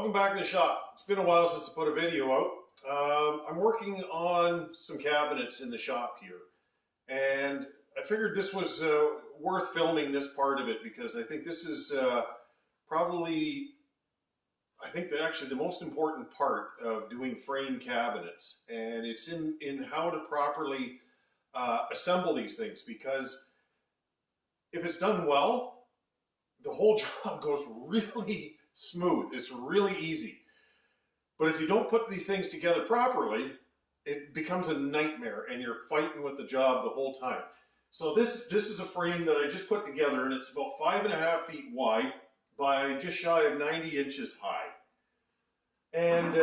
Welcome back to the shop. It's been a while since I put a video out. I'm working on some cabinets in the shop here, and I figured this was worth filming this part of it because I think this is probably, actually the most important part of doing frame cabinets, and it's in how to properly assemble these things, because if it's done well, the whole job goes really smooth. It's really easy. But if you don't put these things together properly, it becomes a nightmare and you're fighting with the job the whole time. So this is a frame that I just put together, and it's about 5.5 feet wide by just shy of 90 inches high. And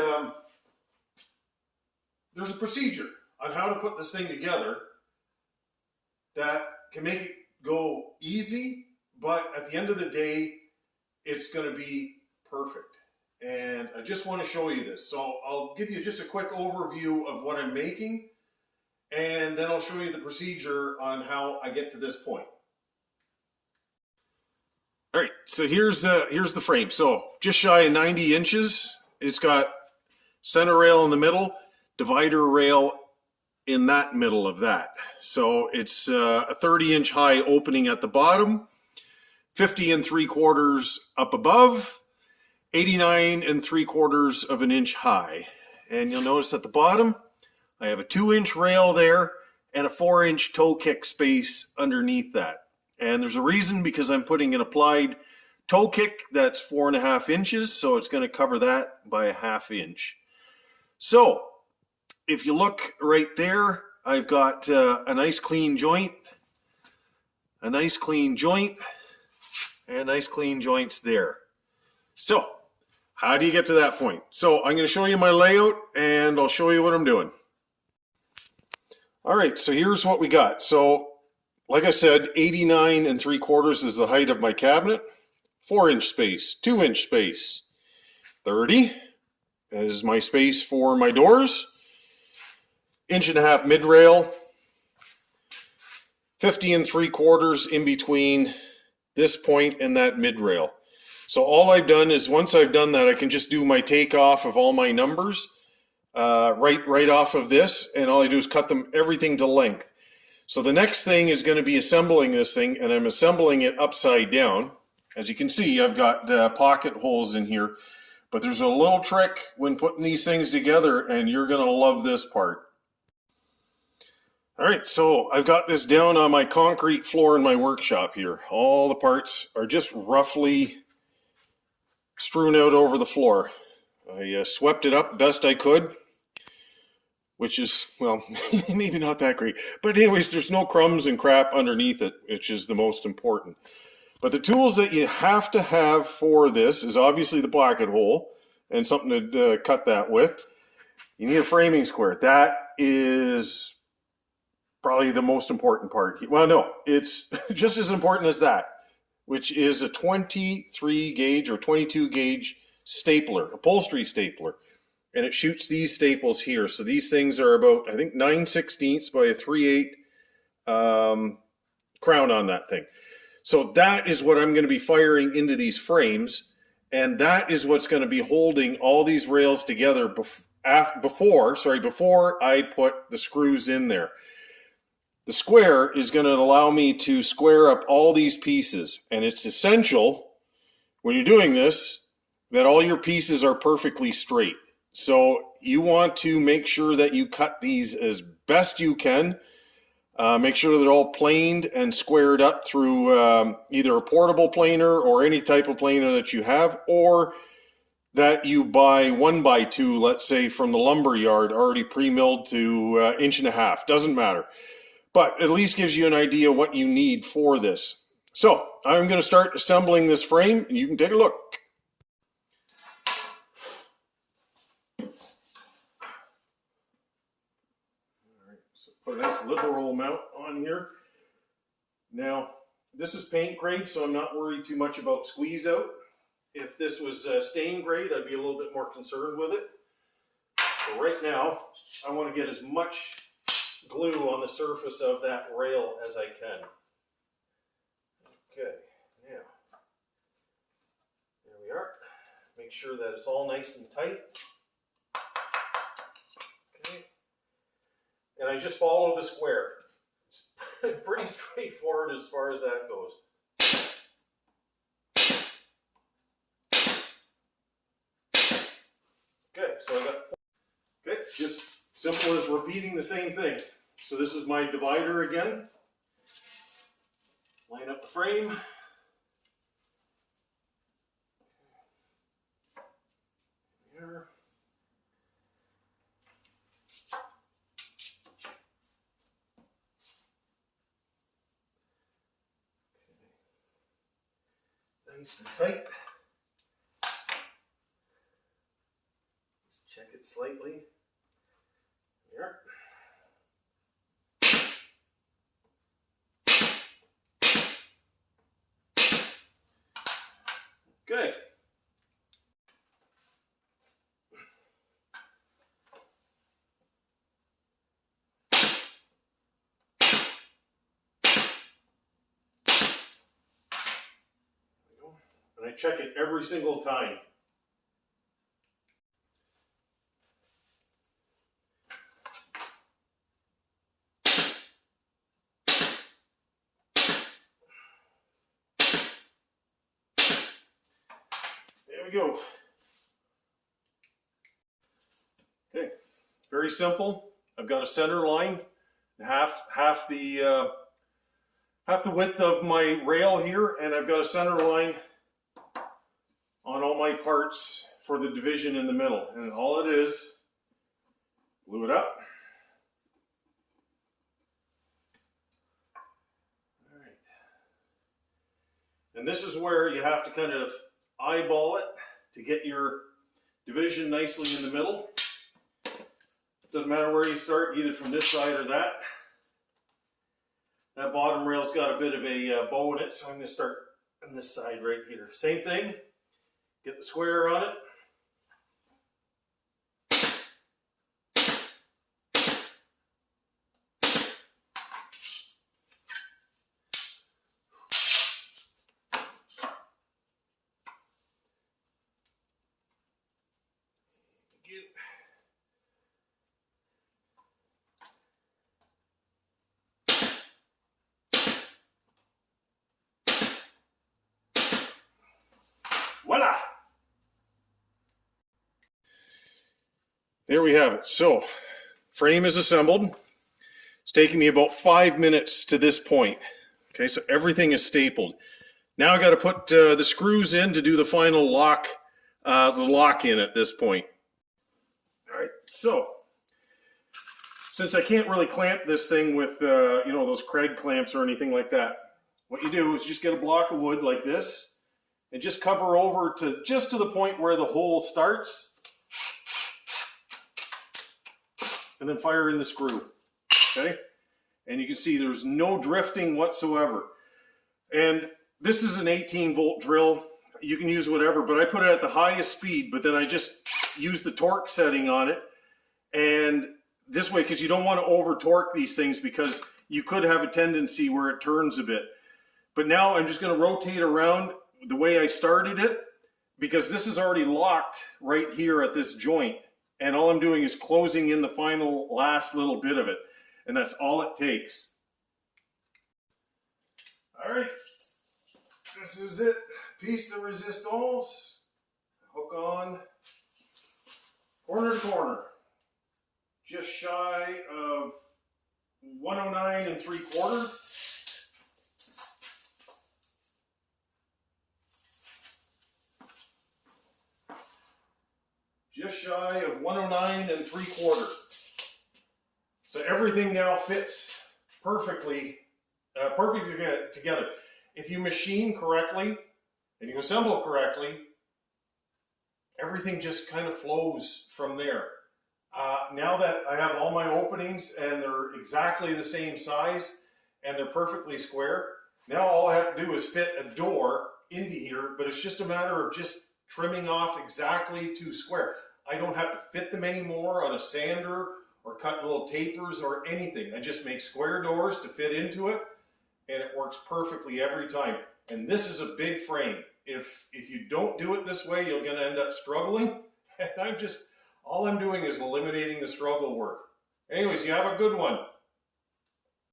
there's a procedure on how to put this thing together that can make it go easy, but at the end of the day, it's going to be perfect. And I just want to show you this. So I'll give you just a quick overview of what I'm making, and then I'll show you the procedure on how I get to this point. All right, so here's the frame. So just shy of 90 inches. It's got center rail in the middle, divider rail in that middle of that. So it's a 30-inch high opening at the bottom, 50 3/4 up above, 89 3/4 of an inch high. And you'll notice at the bottom, I have a 2-inch rail there and a 4-inch toe kick space underneath that. And there's a reason, because I'm putting an applied toe kick that's 4.5 inches, so it's going to cover that by a 1/2 inch. So if you look right there, I've got a nice clean joint, and nice clean joints there. So how do you get to that point? So I'm going to show you my layout, and I'll show you what I'm doing. All right, so here's what we got. So like I said, 89 3/4 is the height of my cabinet. 4-inch space, 2-inch space, 30 is my space for my doors. 1.5 mid rail, 50 3/4 in between this point and that mid rail. So all I've done is, once I've done that, I can just do my takeoff of all my numbers right off of this, and all I do is cut them everything to length. So the next thing is going to be assembling this thing, and I'm assembling it upside down. As you can see, I've got pocket holes in here, but there's a little trick when putting these things together, and you're going to love this part. All right, so I've got this down on my concrete floor in my workshop here. All the parts are just roughly strewn out over the floor. I swept it up best I could, which is, well, maybe not that great. But anyways, there's no crumbs and crap underneath it, which is the most important. But the tools that you have to have for this is obviously the pocket hole and something to cut that with. You need a framing square. That is probably the most important part. Well, no, it's just as important as that, which is a 23 gauge or 22 gauge stapler, upholstery stapler. And it shoots these staples here. So these things are about, I think, 9/16 by a 3/8 crown on that thing. So that is what I'm going to be firing into these frames, and that is what's going to be holding all these rails together before I put the screws in there. The square is going to allow me to square up all these pieces, and it's essential when you're doing this that all your pieces are perfectly straight. So you want to make sure that you cut these as best you can. Make sure they're all planed and squared up through either a portable planer or any type of planer that you have, or that you buy 1x2, let's say from the lumber yard, already pre-milled to 1.5 inches. Doesn't matter. But at least gives you an idea what you need for this. So I'm going to start assembling this frame, and you can take a look. Put a nice liberal amount on here. Now, this is paint grade, so I'm not worried too much about squeeze out. If this was stain grade, I'd be a little bit more concerned with it. But right now, I want to get as much glue on the surface of that rail as I can. Okay, now, there we are. make sure that it's all nice and tight. Okay. And I just follow the square. It's pretty straightforward as far as that goes. Okay, so I got, okay, just simple as repeating the same thing. So this is my divider again. Line up the frame. Here. Okay. Nice and tight. Just check it slightly. There. Okay. And I check it every single time. There we go. Okay, very simple. I've got a center line, half the width of my rail here, and I've got a center line on all my parts for the division in the middle. And all it is, glue it up. All right. And this is where you have to kind of eyeball it to get your division nicely in the middle. Doesn't matter where you start, either from this side or that. That bottom rail's got a bit of a bow in it, so I'm going to start on this side right here. Same thing, get the square on it. Voila! There we have it. So, frame is assembled. It's taken me about 5 minutes to this point. Okay, so everything is stapled. Now I got to put the screws in to do the final lock, the lock in at this point. All right, so since I can't really clamp this thing with you know, those Craig clamps or anything like that, what you do is just get a block of wood like this and just cover over to just to the point where the hole starts, and then fire in the screw. Okay, and you can see there's no drifting whatsoever. And this is an 18-volt drill. You can use whatever, but I put it at the highest speed, but then I just use the torque setting on it. And this way, because you don't want to over torque these things, because you could have a tendency where it turns a bit. But now I'm just going to rotate around the way I started it, because this is already locked right here at this joint. And all I'm doing is closing in the final last little bit of it. And that's all it takes. All right, this is it. Piece de resistance. Hook on, corner to corner. Just shy of 109 3/4. Just shy of 109 3/4. So everything now fits perfectly, together. If you machine correctly and you assemble correctly, everything just kind of flows from there. Now that I have all my openings and they're exactly the same size and they're perfectly square, now all I have to do is fit a door into here, but it's just a matter of just trimming off exactly to square. I don't have to fit them anymore on a sander or cut little tapers or anything. I just make square doors to fit into it, and it works perfectly every time. And this is a big frame. if you don't do it this way, you're going to end up struggling. And all I'm doing is eliminating the struggle work. Anyways, you have a good one.